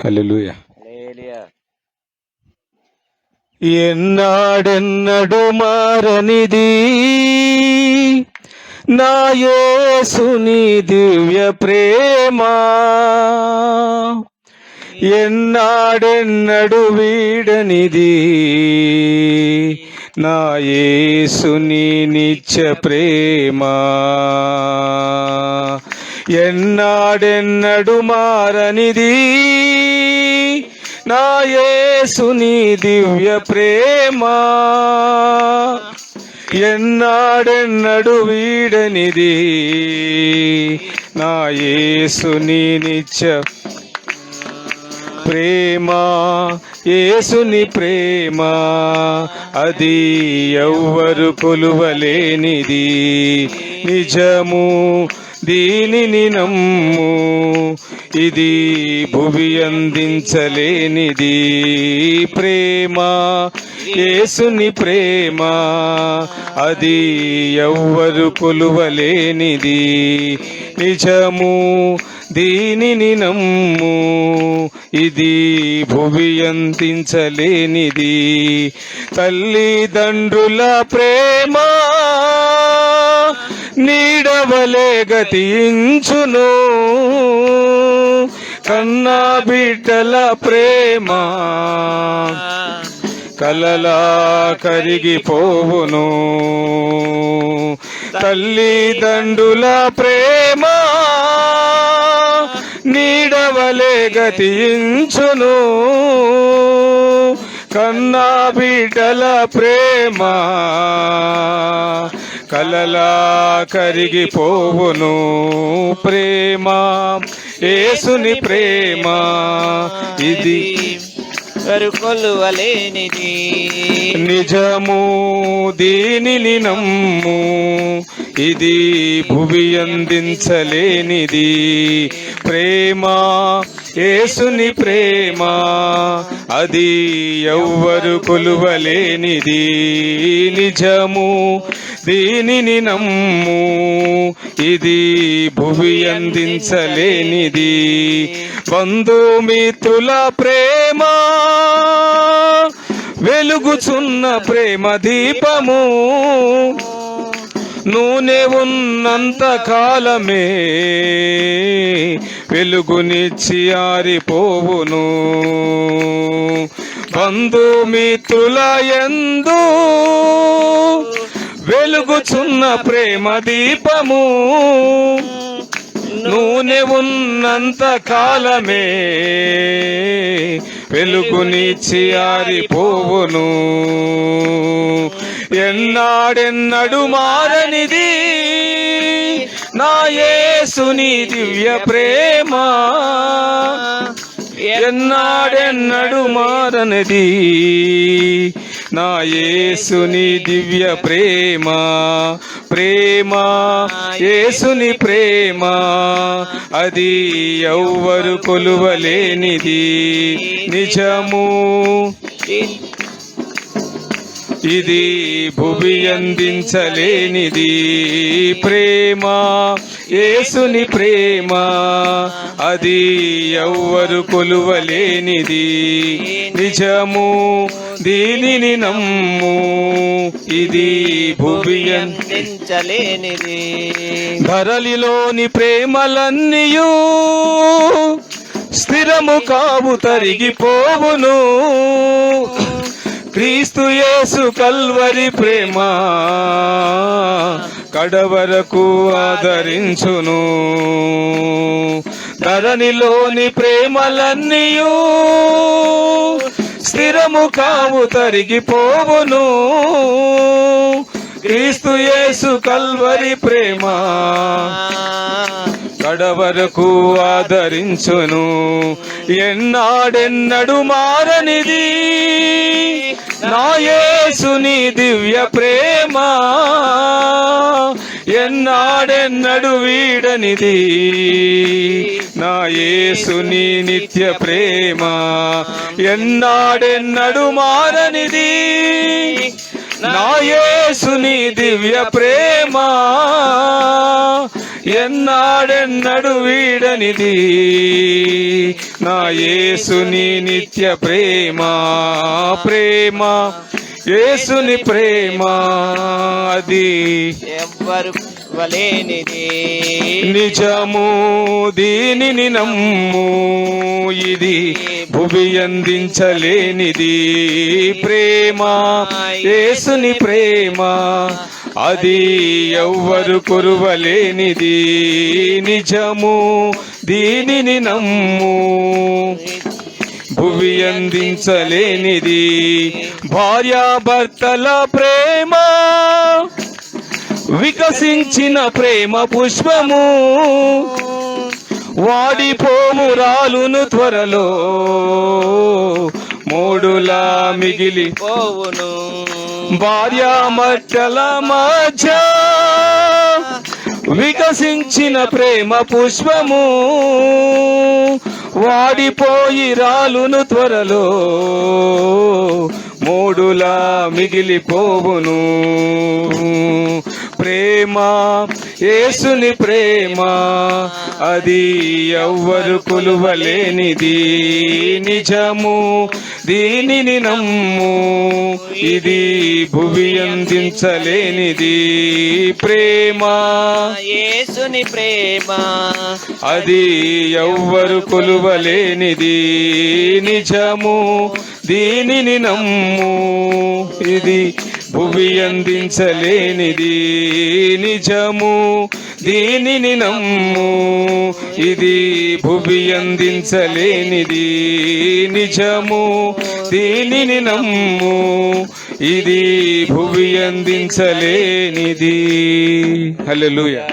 హల్లెలూయా. ఎన్నాడెన్నడు మారనిది నా యేసుని దివ్య ప్రేమ, ఎన్నాడెన్నడు వీడనిది నా యేసుని నిత్య ప్రేమ, ఎన్నాడెన్నడు మారనిది నా యేసుని దివ్య ప్రేమ, ఎన్నాడెన్నడు వీడనిది నా యేసుని నిత్య ప్రేమ. యేసుని ప్రేమ అది ఎవ్వరు కొలువలేనిది, నిజము దీనిని నమ్ము, ఇది భువి అందించలేనిది. ప్రేమ యేసుని ప్రేమ అది ఎవ్వరు కొలువలేనిది, నిజము దీనిని నమ్ము, ఇది భువి అందించలేనిది. తల్లిదండ్రుల ప్రేమ నీడవలే గతించును, కన్నా బిడ్డల ప్రేమ కలలా కరిగిపోవును. తల్లిదండ్రుల ప్రేమ నీడవలే గతించును, కన్నా బిడ్డల ప్రేమ కలలా కరిగిపోవును. ప్రేమ యేసుని ప్రేమ ఇది కొలువలేనిది, నిజము దీనిని నమ్ము, ఇది భువి అందించలేనిది. ప్రేమ యేసుని ప్రేమ అది ఎవ్వరు కొలువలేనిది, నిజము దీనిని నమ్ము, ఇది భువి అందించలేనిది. బంధుమిత్రుల ప్రేమ వెలుగుచున్న ప్రేమ దీపము, నూనె ఉన్నంత కాలమే వెలుగునిచ్చి ఆరిపోవును. బంధుమిత్రుల యందు వెలుగుచున్న ప్రేమ దీపము, నూనె ఉన్నంత కాలమే వెలుగునిచ్చి ఆరిపోవును. ఎన్నాడెన్నడు మారనిది నా యేసుని దివ్య ప్రేమ, ఎన్నాడెన్నడు మారనిది నా యేసుని దివ్య ప్రేమ. ప్రేమ యేసుని ప్రేమ అది ఎవ్వరు కొలువలేనిది, నిజము ఇది భువి అందించలేనిది. ప్రేమ యేసుని ప్రేమ అది ఎవ్వరు కొలువలేనిది, నిజము దీనిని నమ్ము, ఇది భువి అందించలేనిది. ధరలిలోని ప్రేమలన్నీయు స్థిరము కావు, తరిగిపోవును. క్రీస్తు యేసు కల్వరి ప్రేమ కడవరకు ఆదరించును. ధరణిలోని ప్రేమలన్నీయు స్థిరము కావు, తరిగిపోవును. క్రీస్తు యేసు కల్వరి ప్రేమ కడవరకు ఆదరించును. ఎన్నాడెన్నడు మారనిది నా యేసుని దివ్య ప్రేమ, ఎన్నాడెన్నడు వీడనిది నా యేసుని నిత్య ప్రేమ, ఎన్నాడెన్నడు మారనిది నా యేసుని దివ్య ప్రేమ, ఎన్నాడెన్నడు వీడనిది నా యేసుని నిత్య ప్రేమ ప్రేమ యేసుని ప్రేమ అది ఎవ్వరు వలేనిది నిజము దీనిని నమ్ము ఇది భువి అందించలేనిది ప్రేమ యేసుని ప్రేమ అది ఎవ్వరు కురువలేనిది నిజము దీనిని నమ్ము భువి అందించలేనిది భార్యాభర్తల ప్రేమ వికసించిన ప్రేమ పుష్పము వాడిపోము రాలును త్వరలో మూడులా మిగిలి పోవును భార్యాభర్తల మధ్య వికసించిన ప్రేమ పుష్పము వాడిపోయి రాలును త్వరలో మూడులా మిగిలిపోవును ప్రేమ యేసుని ప్రేమ అది ఎవ్వరు కొలువలేనిది నిజము దీనిని నమ్ము ఇది భువి అందించలేనిది ప్రేమ యేసుని ప్రేమ అది ఎవ్వరు కొలువలేనిది నిజము దీనిని నమ్ము ఇది భువి అందించలేనిది నిజము దీనిని నమ్ము ఇది భువి అందించలేనిది నిజము దీనిని నమ్ము ఇది భువి అందించలేనిది హల్లెలూయా.